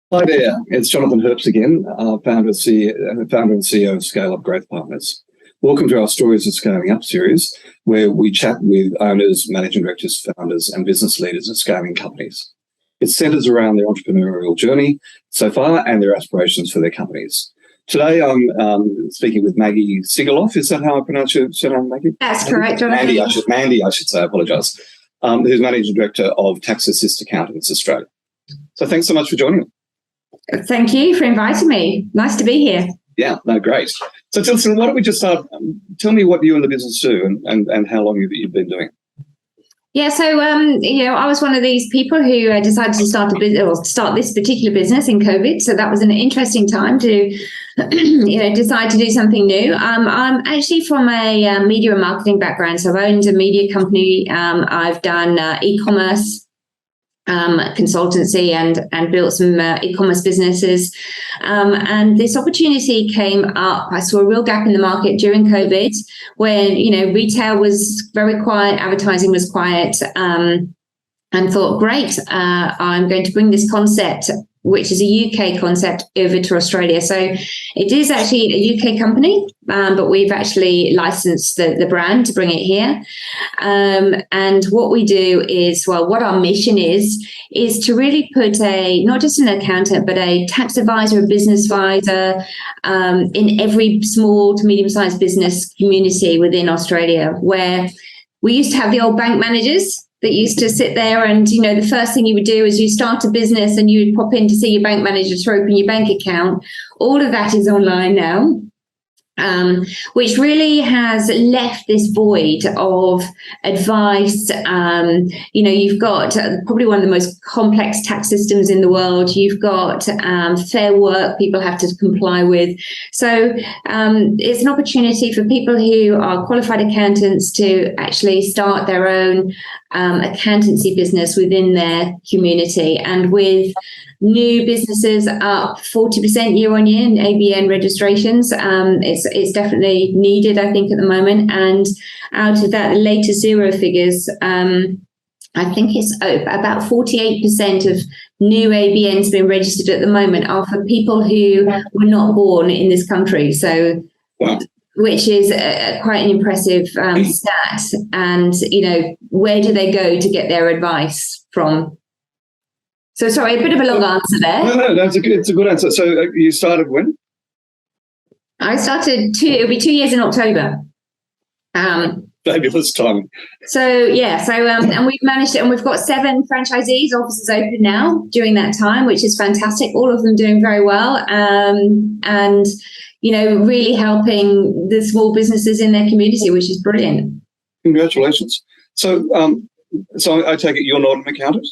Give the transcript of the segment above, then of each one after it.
Hi there, it's Jonathan Herps again, founder and CEO of Scale Up Growth Partners. Welcome to our Stories of Scaling Up series, where we chat with owners, managing directors, founders, and business leaders of scaling companies. It centers around their entrepreneurial journey so far and their aspirations for their companies. Today, I'm speaking with Mandy Sigaloff. Is that how I pronounce your surname, Maggie? That's correct, Jonathan. Mandy, I should say. I apologise. Who's managing director of TaxAssist Accountants Australia. So thanks so much for joining me. Thank you for inviting me. Nice to be here. Yeah, no, great. So, Tilson, why don't we just start? Tell me what you and the business do and how long you've been doing. Yeah, so I was one of these people who decided to start a business or start this particular business in COVID. So that was an interesting time to, decide to do something new. I'm actually from a media and marketing background. So I've owned a media company. I've done e-commerce. Consultancy and built some e-commerce businesses. And this opportunity came up. I saw a real gap in the market during COVID when, retail was very quiet, advertising was quiet, and thought, great, I'm going to bring this concept, which is a UK concept, over to Australia. So it is actually a UK company, but we've actually licensed the brand to bring it here. And what we do is, what our mission is to really put not just an accountant, but a tax advisor, a business advisor in every small to medium-sized business community within Australia, where we used to have the old bank managers that used to sit there and, the first thing you would do is you start a business and you would pop in to see your bank manager to open your bank account. All of that is online now, which really has left this void of advice. You've got probably one of the most complex tax systems in the world. You've got fair work people have to comply with. So it's an opportunity for people who are qualified accountants to actually start their own accountancy business within their community. And with new businesses up 40% year on year in ABN registrations, it's definitely needed, I think, at the moment. And out of that, the latest Zero figures, I think it's about 48% of new ABNs being registered at the moment are for people who were not born in this country. So, wow. Which is quite an impressive stat. And, where do they go to get their advice from? So, sorry, a bit of a long answer there. No, it's a good answer. So you started when? I started it'll be 2 years in October. Fabulous timing. And we've managed it, and we've got 7 franchisees offices open now during that time, which is fantastic. All of them doing very well. And really helping the small businesses in their community, which is brilliant. Congratulations. So I take it you're not an accountant?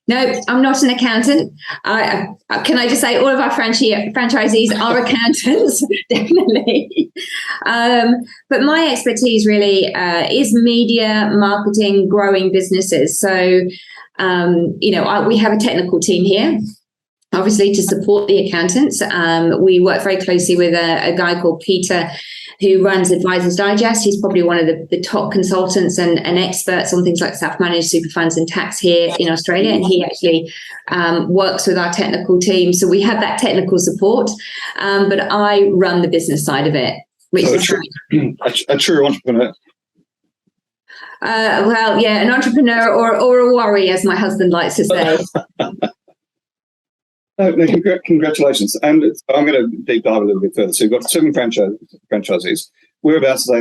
No, I'm not an accountant. Can I just say all of our franchisees are accountants, definitely. But my expertise really is media, marketing, growing businesses. So, we have a technical team here, obviously, to support the accountants. We work very closely with a guy called Peter, who runs Advisors Digest. He's probably one of the top consultants and experts on things like self-managed super funds and tax here in Australia. And he actually works with our technical team. So we have that technical support, but I run the business side of it. Which is a true entrepreneur. An entrepreneur or a worry, as my husband likes to say. No, congratulations. And I'm going to deep dive a little bit further. So you've got 7 franchisees. Whereabouts are they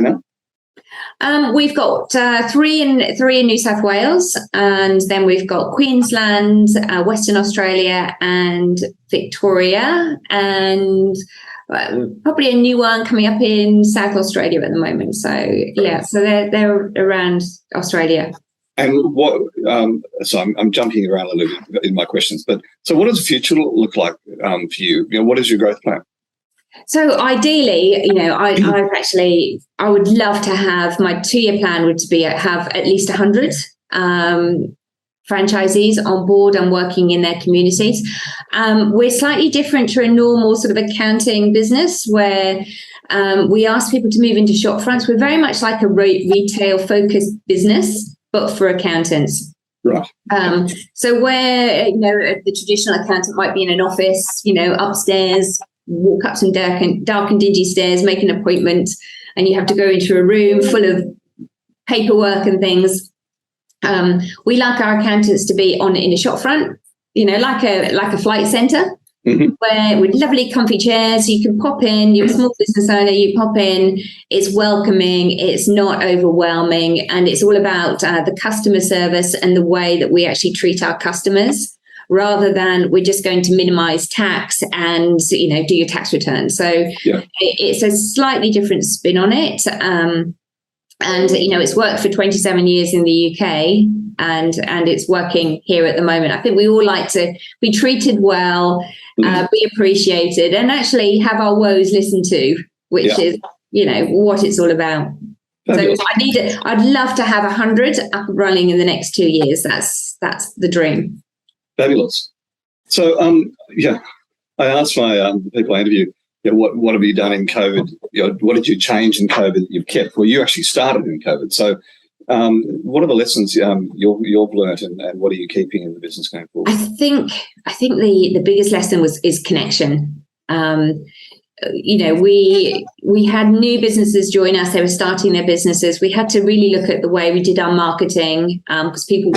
now? We've got 3 in New South Wales, and then we've got Queensland, Western Australia, and Victoria, and probably a new one coming up in South Australia at the moment. So they're around Australia. And what? So I'm jumping around a little bit in my questions, but so what does the future look like for you? What is your growth plan? So ideally, I would love to have my 2-year plan would be have at least 100 franchisees on board and working in their communities. We're slightly different to a normal sort of accounting business where we ask people to move into shop fronts. We're very much like a retail focused business, but for accountants. Right. So where, the traditional accountant might be in an office, upstairs, walk up some dark and dingy stairs, make an appointment, and you have to go into a room full of paperwork and things. We like our accountants to be in a shop front, like a flight centre. Mm-hmm. Where with lovely comfy chairs, you can pop in, you're a small business owner, you pop in, it's welcoming, it's not overwhelming, and it's all about the customer service and the way that we actually treat our customers, rather than we're just going to minimize tax and, do your tax return. So it's a slightly different spin on it. And, it's worked for 27 years in the UK and it's working here at the moment. I think we all like to be treated well, be appreciated, and actually have our woes listened to, which is, what it's all about. Fabulous. So I'd love to have 100 up and running in the next 2 years. That's the dream. Fabulous. So, I asked my people I interview, what have you done in COVID? What did you change in COVID that you've kept? Well, you actually started in COVID. So what are the lessons you've learned and what are you keeping in the business going forward? I think the biggest lesson is connection. We had new businesses join us. They were starting their businesses. We had to really look at the way we did our marketing because people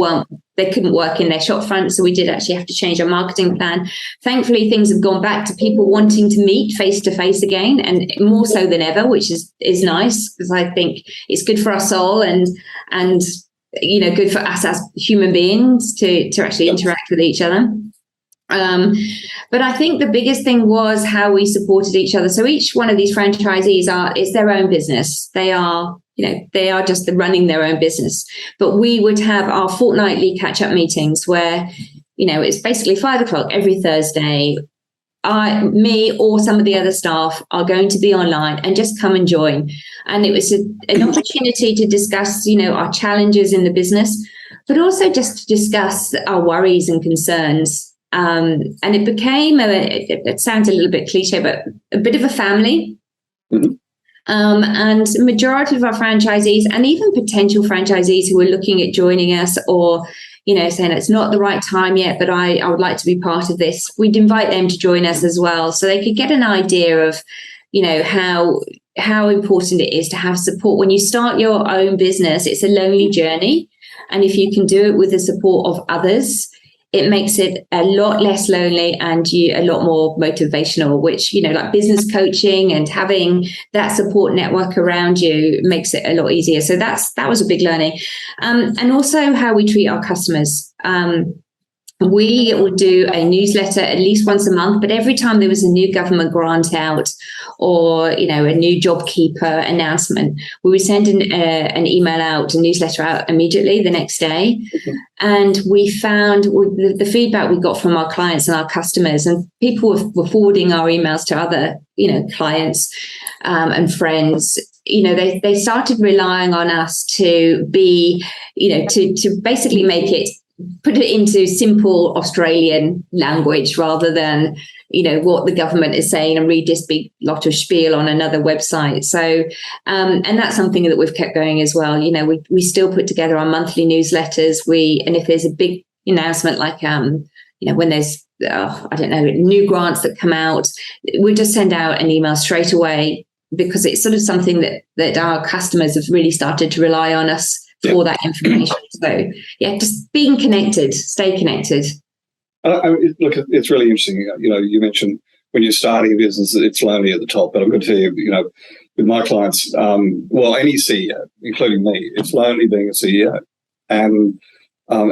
they couldn't work in their shop front. So we did actually have to change our marketing plan. Thankfully, things have gone back to people wanting to meet face to face again, and more so than ever, which is nice because I think it's good for our soul and good for us as human beings to actually interact with each other. But I think the biggest thing was how we supported each other. So each one of these franchisees is their own business. They are just running their own business. But we would have our fortnightly catch-up meetings where, it's basically 5:00 every Thursday. Me or some of the other staff are going to be online and just come and join. And it was an opportunity to discuss, our challenges in the business, but also just to discuss our worries and concerns. And it became, it sounds a little bit cliche, but a bit of a family. Mm-hmm. And the majority of our franchisees and even potential franchisees who were looking at joining us or, saying it's not the right time yet, but I would like to be part of this, we'd invite them to join us as well. So they could get an idea of, how important it is to have support. When you start your own business, it's a lonely journey. And if you can do it with the support of others, it makes it a lot less lonely and a lot more motivational, which, like business coaching and having that support network around you makes it a lot easier. So that was a big learning. And also how we treat our customers. We would do a newsletter at least once a month, but every time there was a new government grant out or, a new JobKeeper announcement, we would send an email out, a newsletter out immediately the next day. Okay. And we found with the feedback we got from our clients and our customers, and people were forwarding our emails to other, clients and friends. They started relying on us to be, to basically put it into simple Australian language rather than, what the government is saying and read this big lot of spiel on another website. So, and that's something that we've kept going as well. We still put together our monthly newsletters. And if there's a big announcement like, when there's, new grants that come out, we just send out an email straight away because it's sort of something that our customers have really started to rely on us for that information. So just being connected, stay connected. Look, it's really interesting. You mentioned when you're starting a business, it's lonely at the top, but I'm going to tell you, with my clients, any CEO, including me, it's lonely being a CEO and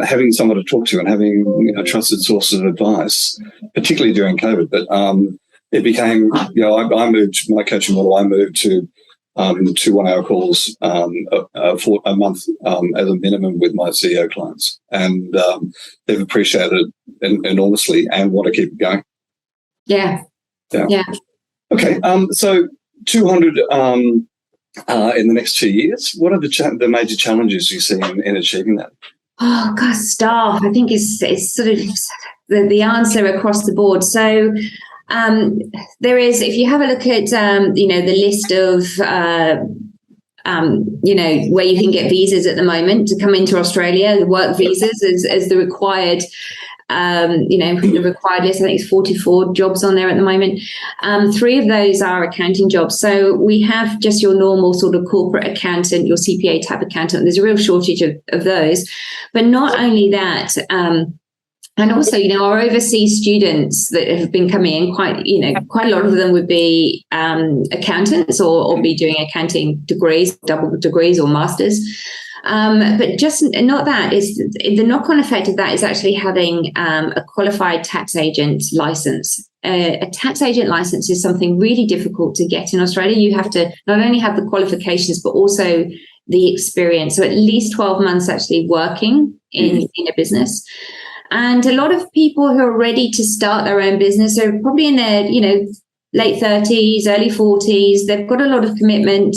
having someone to talk to and having trusted sources of advice, particularly during COVID. But it became, I moved my coaching model. I moved to 1-hour calls for a month as a minimum with my CEO clients, and they've appreciated it enormously and want to keep it going. Yeah. Okay, so 200 in the next 2 years. What are the major challenges you see in achieving that? Oh gosh, staff. I think it's sort of the answer across the board. So. There is, if you have a look at, the list of where you can get visas at the moment to come into Australia, the work visas as the required, the required list. I think it's 44 jobs on there at the moment. 3 of those are accounting jobs. So we have just your normal sort of corporate accountant, your CPA type accountant. There's a real shortage of those. But not only that, and also, our overseas students that have been coming in, quite a lot of them would be accountants or be doing accounting degrees, double degrees or masters. But just not that, is the knock-on effect of that is actually having a qualified tax agent license. A tax agent license is something really difficult to get in Australia. You have to not only have the qualifications, but also the experience. So at least 12 months actually working in a business. And a lot of people who are ready to start their own business are probably in their, late 30s, early 40s. They've got a lot of commitment.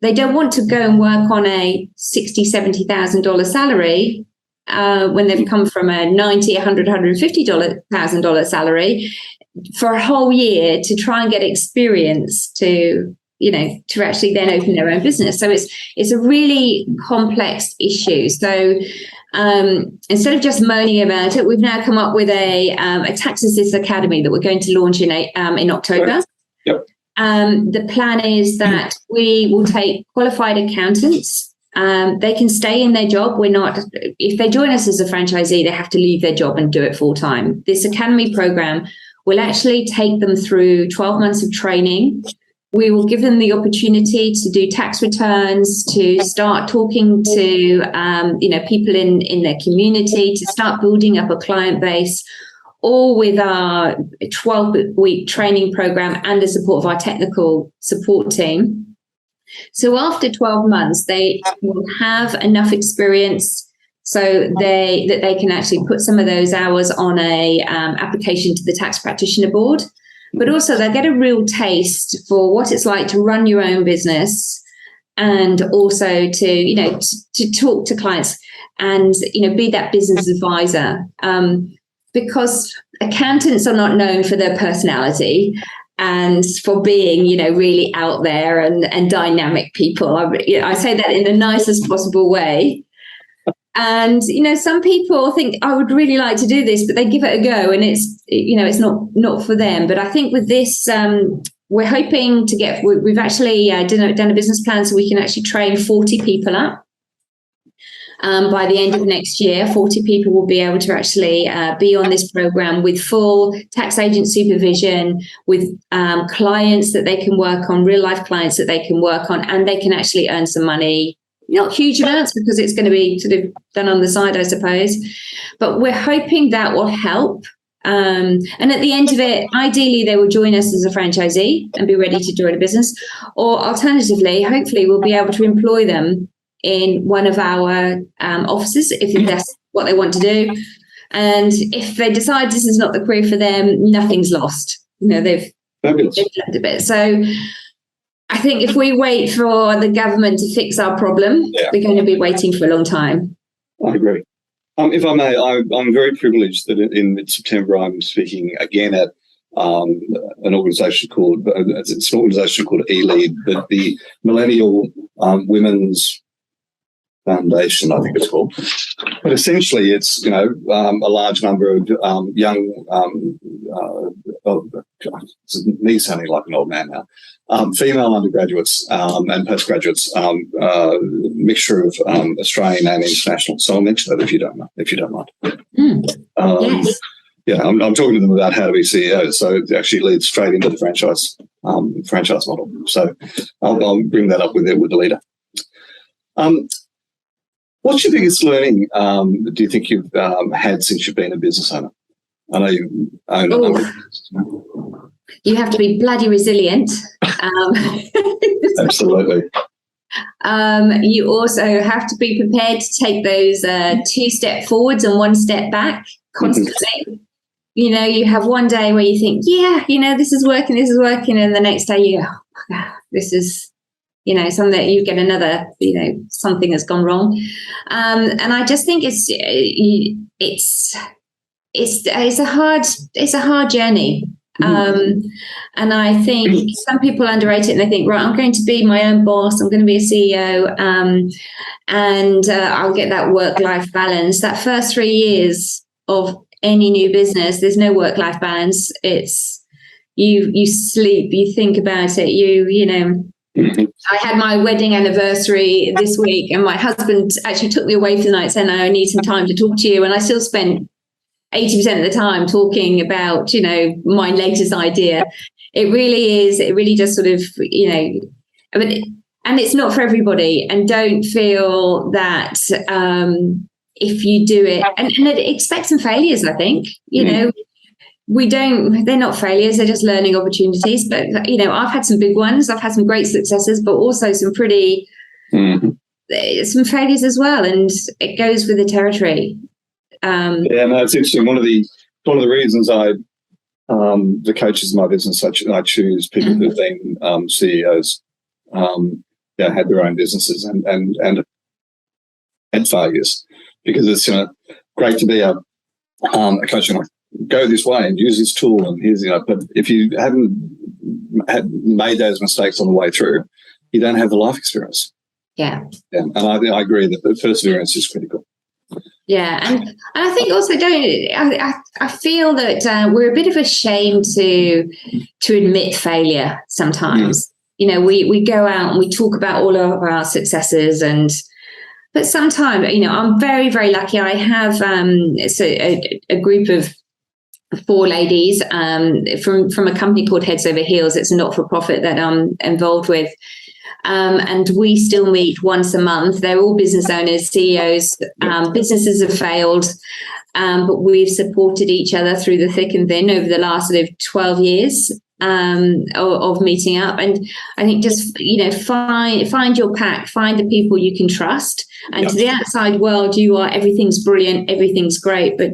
They don't want to go and work on a $60,000, $70,000 salary when they've come from a $90,000, $100,000, $150,000 salary for a whole year to try and get experience to actually then open their own business. So it's a really complex issue. So instead of just moaning about it, we've now come up with a TaxAssist Academy that we're going to launch in October. Yep. The plan is that we will take qualified accountants. They can stay in their job. If they join us as a franchisee, they have to leave their job and do it full time. This Academy program will actually take them through 12 months of training. We will give them the opportunity to do tax returns, to start talking to people in their community, to start building up a client base, all with our 12-week training program and the support of our technical support team. So after 12 months, they will have enough experience so that they can actually put some of those hours on a application to the Tax Practitioner Board. But also they'll get a real taste for what it's like to run your own business, and also to talk to clients and be that business advisor, because accountants are not known for their personality and for being really out there and dynamic people. I say that in the nicest possible way. And, some people think, I would really like to do this, but they give it a go and it's not for them. But I think with this, we're hoping to we've actually done a business plan so we can actually train 40 people up. By the end of next year, 40 people will be able to actually be on this program with full tax agent supervision, with clients that they can work on, real life clients that they can work on, and they can actually earn some money. Not huge amounts because it's going to be sort of done on the side, I suppose. But we're hoping that will help. And at the end of it, ideally, they will join us as a franchisee and be ready to join a business. Or alternatively, hopefully, we'll be able to employ them in one of our offices if that's what they want to do. And if they decide this is not the career for them, nothing's lost. They've learned a bit. So I think if we wait for the government to fix our problem, we're going to be waiting for a long time. I agree. If I may, I'm very privileged that in mid-September I'm speaking again at an organisation called eLead, the Millennial Women's Foundation, I think it's called. But essentially, it's a large number of young, me sounding like an old man now, female undergraduates and postgraduates, mixture of Australian and international. So I'll mention that if you don't mind. Yes. Yeah, I'm talking to them about how to be CEOs, so it actually leads straight into the franchise model. So I'll bring that up with the leader. What's your biggest learning, do you think you've had since you've been a business owner? I know you own a number of businesses. You have to be bloody resilient. Absolutely. You also have to be prepared to take those 2 steps forwards and 1 step back constantly. You have one day where you think, this is working, and the next day you go, oh my God, this is... something that you get another, something has gone wrong. And I just think it's a hard journey. And I think some people underrate it and they think, right, I'm going to be my own boss, I'm going to be a CEO, and I'll get that work-life balance. That first 3 years of any new business, there's no work-life balance. It's you sleep, you think about it, you know. I had my wedding anniversary this week, and my husband actually took me away for the night, saying, I need some time to talk to you. And I still spent 80% of the time talking about, you know, my latest idea. It really just sort of, you know, I mean, and it's not for everybody. And don't feel that if you do it, and expect some failures, I think, you know. They're not failures, they're just learning opportunities. But, you know, I've had some big ones, I've had some great successes, but also some pretty, some failures as well. And it goes with the territory. No, it's interesting. One of the reasons the coaches in my business, I choose people who've been CEOs, had their own businesses and had failures, because it's, you know, great to be a coach and go this way and use this tool, and here's, you know, but if you haven't made those mistakes on the way through, you don't have the life experience. And I agree that the perseverance is critical. And I think also I feel that we're a bit of ashamed to admit failure sometimes. You know, we go out and we talk about all of our successes, but sometimes, you know, I'm very, very lucky. I have a group of 4 ladies from a company called Heads Over Heels. It's a not-for-profit that I'm involved with. And we still meet once a month. They're all business owners, CEOs. Businesses have failed, but we've supported each other through the thick and thin over the last sort of 12 years of meeting up. And I think just, you know, find your pack, find the people you can trust. And to the outside world, everything's brilliant, everything's great, but,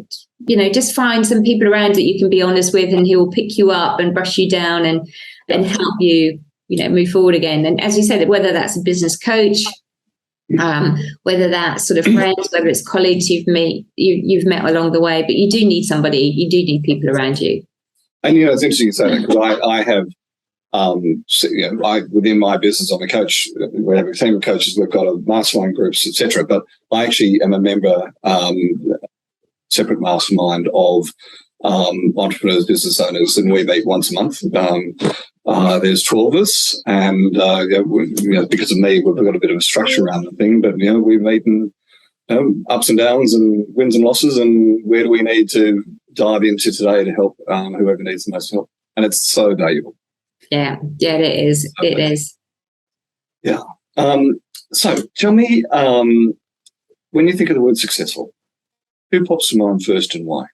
you know, just find some people around that you can be honest with, and who will pick you up and brush you down and help you, you know, move forward again. And as you said, whether that's a business coach, whether that's sort of friends, whether it's colleagues you've met along the way, but you do need somebody, you do need people around you. And, you know, it's interesting you say that, because I have, you know, within my business, I'm a coach. We have a team of coaches. We've got a mastermind groups, etc. But I actually am a member, separate mastermind of entrepreneurs, business owners, and we meet once a month. There's 12 of us, and you know, because of me, we've got a bit of a structure around the thing. But, you know, we meet in ups and downs and wins and losses, and where do we need to dive into today to help whoever needs the most help. And it's so valuable. Yeah, it is. It is. Yeah. So tell me, when you think of the word successful, who pops to mind first and why?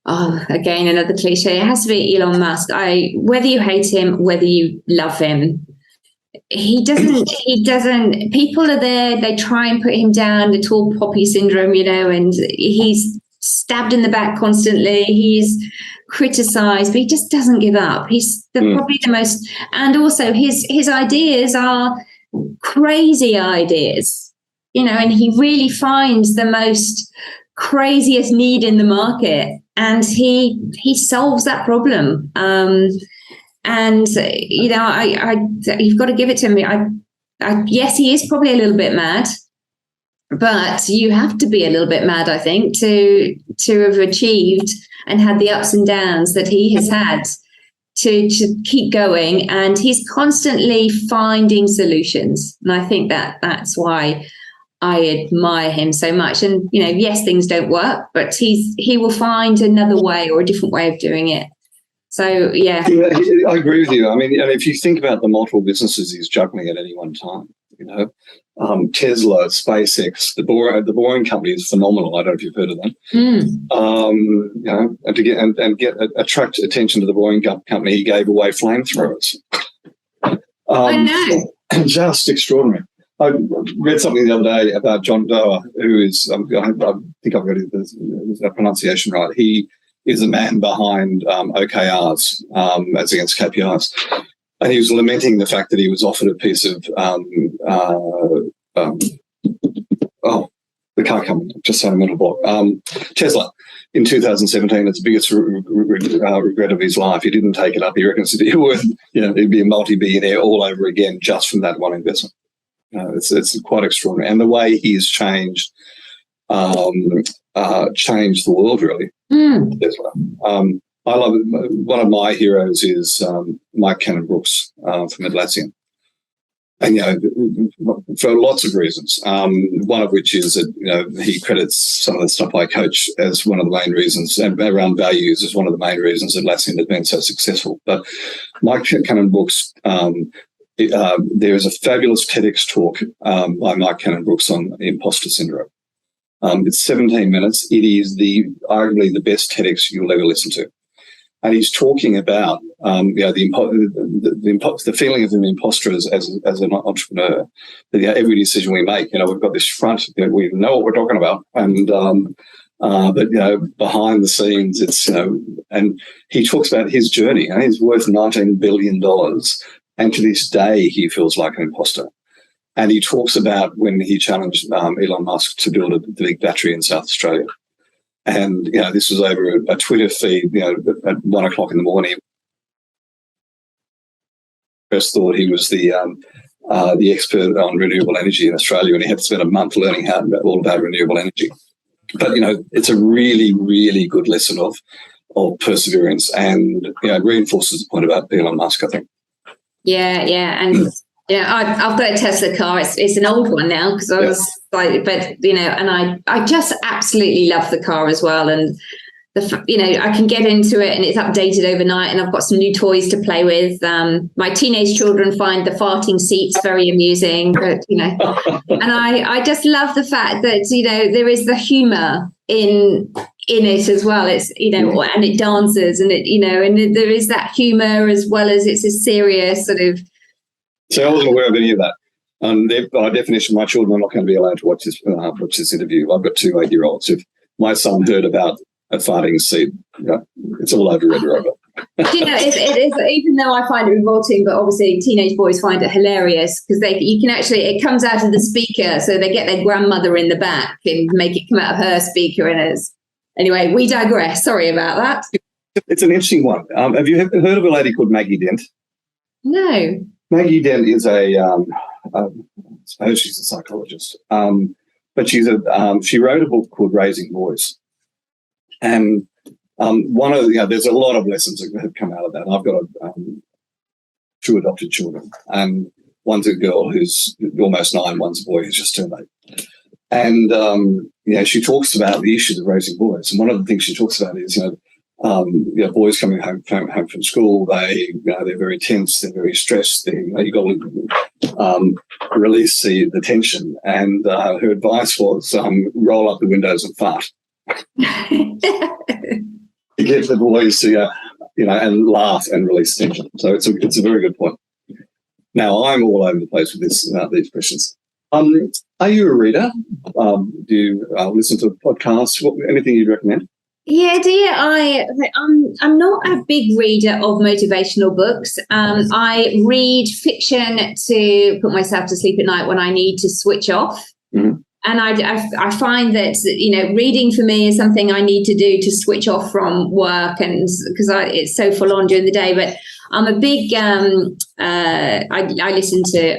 Oh, again, another cliche. It has to be Elon Musk. Whether you hate him, whether you love him, he doesn't, people are there, they try and put him down, the tall poppy syndrome, you know, and he's stabbed in the back constantly. He's criticized, but he just doesn't give up. He's probably the most, and also his ideas are crazy ideas, you know, and he really finds the most craziest need in the market, and he solves that problem. And you know, I you've got to give it to me. Yes, he is probably a little bit mad, but you have to be a little bit mad, I think, to have achieved and had the ups and downs that he has had to keep going. And he's constantly finding solutions, and I think that's why I admire him so much. And, you know, yes, things don't work, but he will find another way or a different way of doing it. So, yeah. I agree with you. I mean, if you think about the multiple businesses he's juggling at any one time, you know, Tesla, SpaceX, the Boring Company is phenomenal. I don't know if you've heard of them. You know, and to attract attention to the Boring Company, he gave away flamethrowers. I know. Just extraordinary. I read something the other day about John Doerr, who is, I think I've got the pronunciation right. He is the man behind OKRs, as against KPIs. And he was lamenting the fact that he was offered a piece of, the the car company, just had a mental block. Tesla, in 2017, it's the biggest regret of his life. He didn't take it up. He reckons it'd be worth, he'd be a multi-billionaire all over again just from that one investment. It's quite extraordinary. And the way he's changed the world, really. Tesla. I love it. One of my heroes is Mike Cannon-Brookes from Atlassian. And, for lots of reasons, one of which is that, he credits some of the stuff I coach as one of the main reasons, and around values is one of the main reasons that Atlassian has been so successful. But Mike Cannon-Brookes, there is a fabulous TEDx talk by Mike Cannon-Brookes on imposter syndrome. It's 17 minutes. It is arguably the best TEDx you'll ever listen to. And he's talking about the feeling of an imposter as an entrepreneur. That every decision we make, we've got this front, we know what we're talking about, and but behind the scenes, it's And he talks about his journey. He's worth $19 billion, and to this day he feels like an imposter. And he talks about when he challenged Elon Musk to build a big battery in South Australia. And, this was over a Twitter feed, at 1 o'clock in the morning. First thought he was the expert on renewable energy in Australia, and he had to spend a month learning all about renewable energy. But, it's a really, really good lesson of perseverance, and, reinforces the point about Elon Musk, I think. Yeah. And I've got a Tesla car. It's an old one now because I was like, but and I just absolutely love the car as well. And I can get into it and it's updated overnight, and I've got some new toys to play with. My teenage children find the farting seats very amusing, but and I just love the fact that there is the humor in it as well. It's and it dances, and it and there is that humor as well as it's a serious sort of. So I wasn't aware of any of that. By definition, my children are not going to be allowed to watch this interview. I've got 2 8-year-olds. If my son heard about a farting seat, it's all over Red Rover. It is, even though I find it revolting, but obviously teenage boys find it hilarious because it comes out of the speaker, so they get their grandmother in the back and make it come out of her speaker. Anyway, we digress. Sorry about that. It's an interesting one. Have you heard of a lady called Maggie Dent? No. Maggie Dent is I suppose she's a psychologist, but she wrote a book called Raising Boys, and one of there's a lot of lessons that have come out of that. I've got 2 adopted children, and one's a girl who's almost 9, one's a boy who's just turned 8, and she talks about the issues of raising boys, and one of the things she talks about is boys coming home from school, they're very tense, they're very stressed. You've got to release the tension. And her advice was roll up the windows and fart. To get the boys to and laugh and release tension. So it's a very good point. Now I'm all over the place with these questions. Are you a reader? Do you listen to podcasts? Anything you'd recommend? Yeah, dear. I'm not a big reader of motivational books. I read fiction to put myself to sleep at night when I need to switch off. Mm-hmm. And I find that reading for me is something I need to do to switch off from work, and because it's so full on during the day. But I'm a big I listen to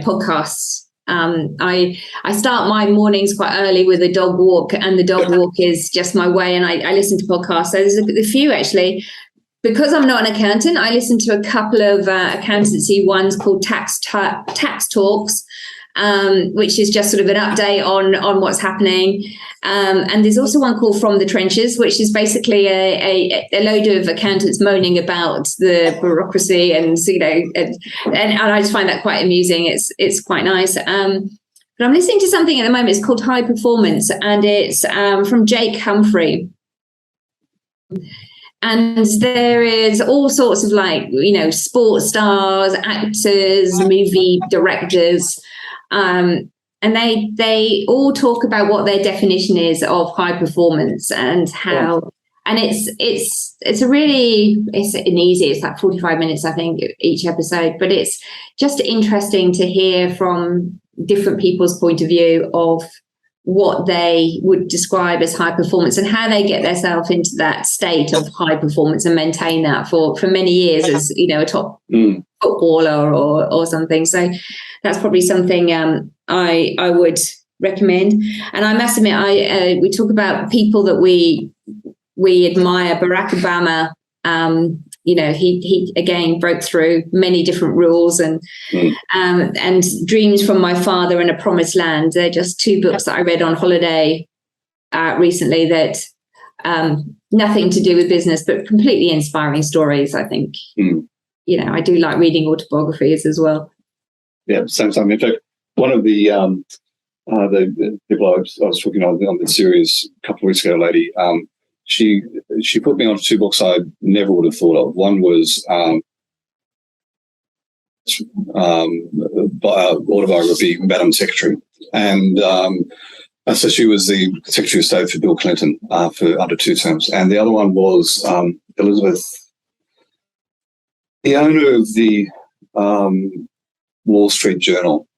podcasts. I start my mornings quite early with a dog walk, and the dog walk is just my way, and I listen to podcasts. So there's a few actually. Because I'm not an accountant, I listen to a couple of accountancy ones called Tax Talks, which is just sort of an update on what's happening. And there's also one called From the Trenches, which is basically a load of accountants moaning about the bureaucracy, and and I just find that quite amusing. It's quite nice. But I'm listening to something at the moment. It's called High Performance, and it's from Jake Humphrey. And there is all sorts of sports stars, actors, movie directors, and they all talk about what their definition is of high performance and how. And it's like 45 minutes, I think, each episode. But it's just interesting to hear from different people's point of view of what they would describe as high performance and how they get themselves into that state of high performance and maintain that for many years as, a top footballer or something. So that's probably something I would recommend. And I must admit, we talk about people that we admire. Barack Obama, he again broke through many different rules, and Dreams from My Father and A Promised Land. They're just two books that I read on holiday recently that nothing to do with business, but completely inspiring stories. I think, I do like reading autobiographies as well. Yeah, same time. In fact, one of the people I was talking on the series a couple of weeks ago, a lady, she put me onto two books I never would have thought of. One was autobiography, Madam Secretary, and so she was the Secretary of State for Bill Clinton for under 2 terms. And the other one was Elizabeth, the owner of the Wall Street Journal,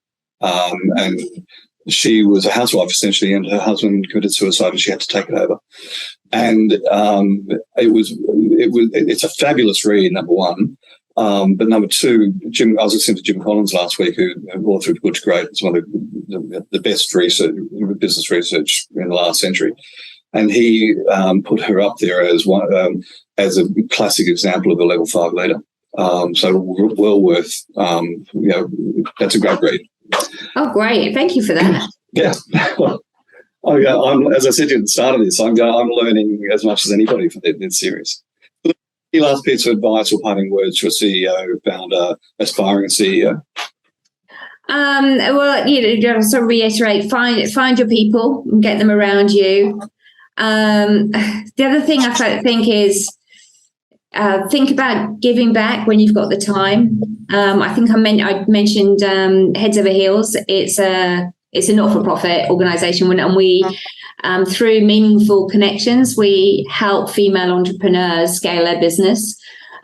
and she was a housewife essentially, and her husband committed suicide, and she had to take it over. And it's a fabulous read, number one. But number two, I was listening to Jim Collins last week, who authored Good to Great. It's one of the best business research in the last century, and he put her up there as as a classic example of a level 5 leader. So well worth. That's a great read. Oh, great! Thank you for that. Yeah. As I said to you at the start of this, I'm learning as much as anybody from this series. Any last piece of advice or parting words to a CEO, founder, aspiring CEO? Just to reiterate, find your people and get them around you. The other thing I think is think about giving back when you've got the time. I think I mentioned Heads Over Heels. It's a not-for-profit organisation, and we, through meaningful connections, we help female entrepreneurs scale their business.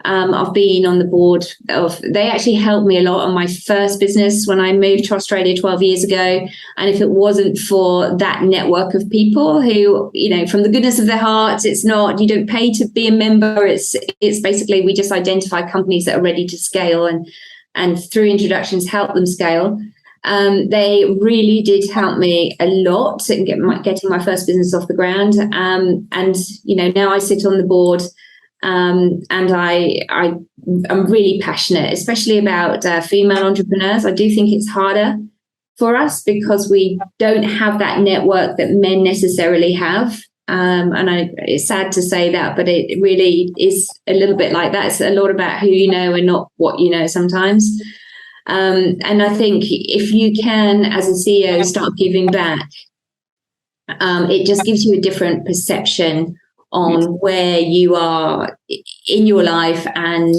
I've been on the board they actually helped me a lot on my first business when I moved to Australia 12 years ago. And if it wasn't for that network of people who, from the goodness of their hearts, you don't pay to be a member. It's basically, we just identify companies that are ready to scale and through introductions help them scale. They really did help me a lot in getting my first business off the ground. And now I sit on the board, and I'm really passionate, especially about female entrepreneurs. I do think it's harder for us because we don't have that network that men necessarily have. It's sad to say that, but it really is a little bit like that. It's a lot about who you know and not what you know sometimes. And I think if you can, as a CEO, start giving back, it just gives you a different perception on where you are in your life and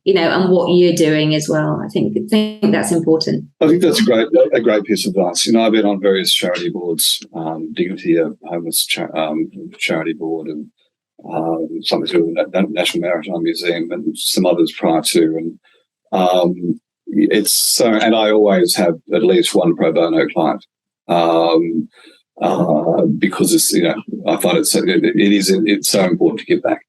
what you're doing as well. I think that's important. I think that's a great piece of advice. I've been on various charity boards, Dignity, a homeless charity board, and something to do with the National Maritime Museum, and some others prior to, and it's so, and I always have at least one pro bono client, because it's, I find it's so important to give back.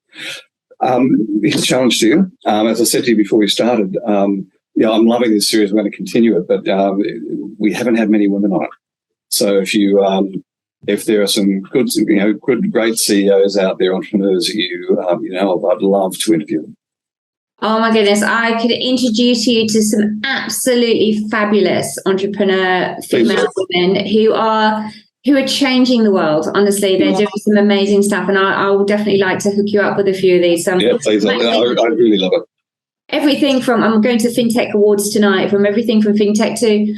It's a challenge to you. As I said to you before we started, I'm loving this series. We're going to continue it, but we haven't had many women on it. So if there are some good, great CEOs out there, entrepreneurs that I'd love to interview them. Oh my goodness, I could introduce you to some absolutely fabulous entrepreneur female women who are changing the world. Honestly, they're doing some amazing stuff, and I will definitely like to hook you up with a few of these. Yeah, please. I really love it. Everything from, I'm going to FinTech Awards tonight, from everything from FinTech to,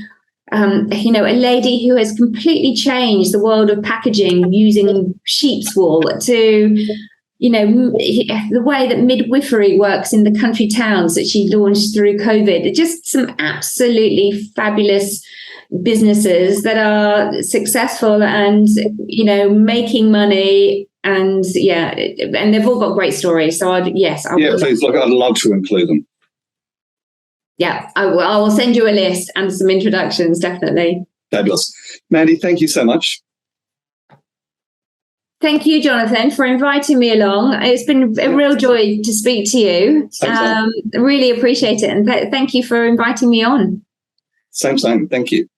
a lady who has completely changed the world of packaging using sheep's wool to, the way that midwifery works in the country towns that she launched through COVID. Just some absolutely fabulous businesses that are successful and, making money. And and they've all got great stories. So please, look, I'd love to include them. Yeah, I will send you a list and some introductions, definitely. Fabulous. Mandy, thank you so much. Thank you, Jonathan, for inviting me along. It's been a real joy to speak to you. Really appreciate it. And thank you for inviting me on. Same. Thank you.